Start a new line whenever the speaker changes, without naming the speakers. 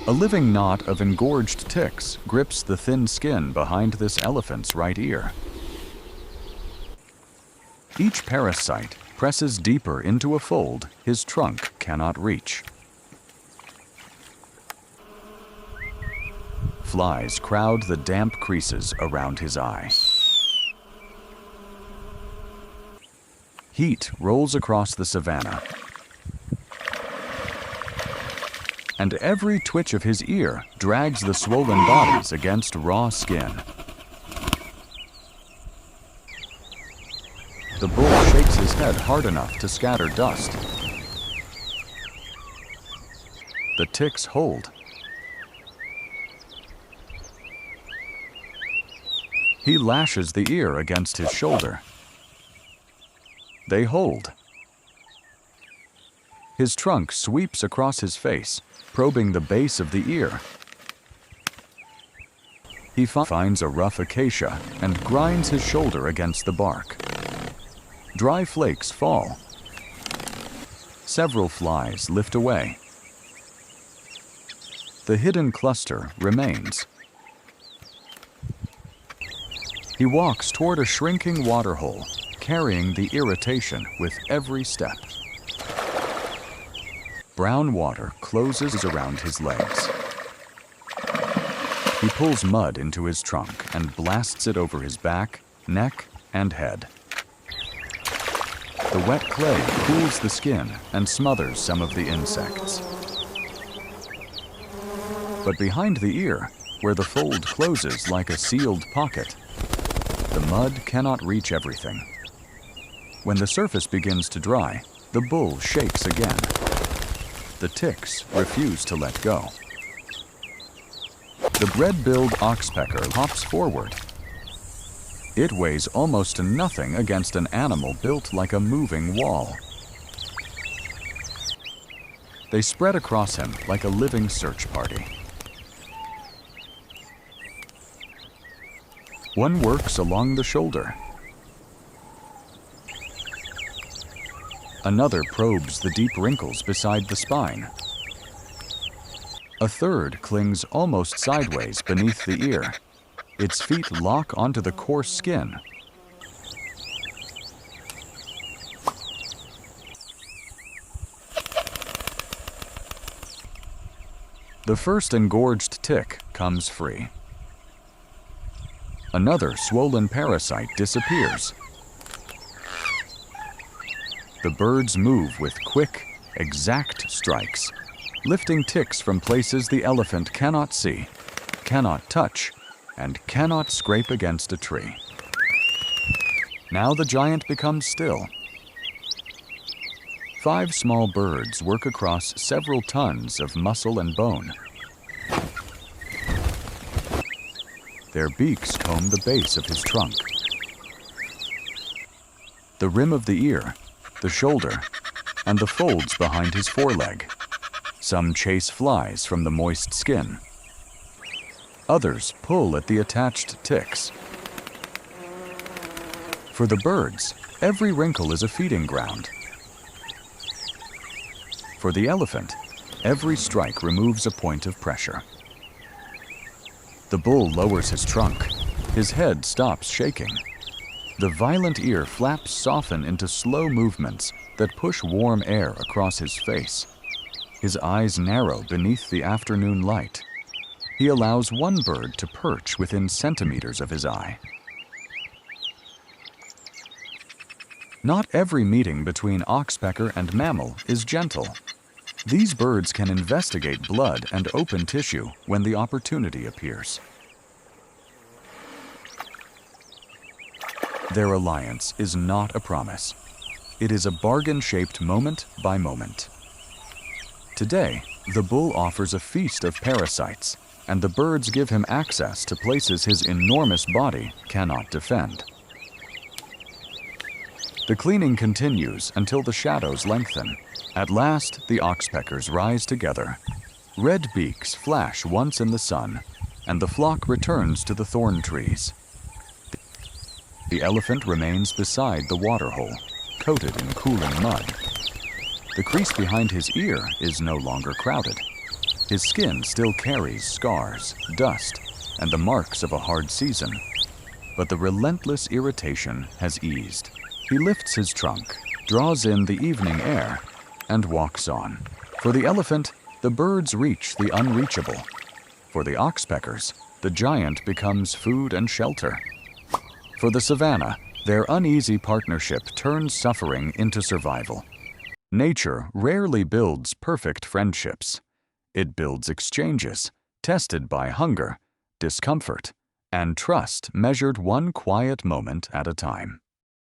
A living knot of engorged ticks grips the thin skin behind this elephant's right ear. Each parasite presses deeper into a fold his trunk cannot reach. Flies crowd the damp creases around his eye. Heat rolls across the savanna, and every twitch of his ear drags the swollen bodies against raw skin. The bull shakes his head hard enough to scatter dust. The ticks hold. He lashes the ear against his shoulder. They hold. His trunk sweeps across his face, probing the base of the ear. He finds a rough acacia and grinds his shoulder against the bark. Dry flakes fall. Several flies lift away. The hidden cluster remains. He walks toward a shrinking waterhole, carrying the irritation with every step. Brown water closes around his legs. He pulls mud into his trunk and blasts it over his back, neck, and head. The wet clay cools the skin and smothers some of the insects. But behind the ear, where the fold closes like a sealed pocket, the mud cannot reach everything. When the surface begins to dry, the bull shakes again. The ticks refuse to let go. The red-billed oxpecker hops forward. It weighs almost to nothing against an animal built like a moving wall. They spread across him like a living search party. One works along the shoulder. Another probes the deep wrinkles beside the spine. A third clings almost sideways beneath the ear. Its feet lock onto the coarse skin. The first engorged tick comes free. Another swollen parasite disappears. The birds move with quick, exact strikes, lifting ticks from places the elephant cannot see, cannot touch, and cannot scrape against a tree. Now the giant becomes still. 5 small birds work across several tons of muscle and bone. Their beaks comb the base of his trunk. The rim of the ear, the shoulder, and the folds behind his foreleg. Some chase flies from the moist skin. Others pull at the attached ticks. For the birds, every wrinkle is a feeding ground. For the elephant, every strike removes a point of pressure. The bull lowers his trunk. His head stops shaking. The violent ear flaps soften into slow movements that push warm air across his face. His eyes narrow beneath the afternoon light. He allows one bird to perch within centimeters of his eye. Not every meeting between oxpecker and mammal is gentle. These birds can investigate blood and open tissue when the opportunity appears. Their alliance is not a promise. It is a bargain-shaped moment by moment. Today, the bull offers a feast of parasites, and the birds give him access to places his enormous body cannot defend. The cleaning continues until the shadows lengthen. At last, the oxpeckers rise together. Red beaks flash once in the sun, and the flock returns to the thorn trees. The elephant remains beside the waterhole, coated in cooling mud. The crease behind his ear is no longer crowded. His skin still carries scars, dust, and the marks of a hard season. But the relentless irritation has eased. He lifts his trunk, draws in the evening air, and walks on. For the elephant, the birds reach the unreachable. For the oxpeckers, the giant becomes food and shelter. For the savanna, their uneasy partnership turns suffering into survival. Nature rarely builds perfect friendships. It builds exchanges, tested by hunger, discomfort, and trust measured one quiet moment at a time.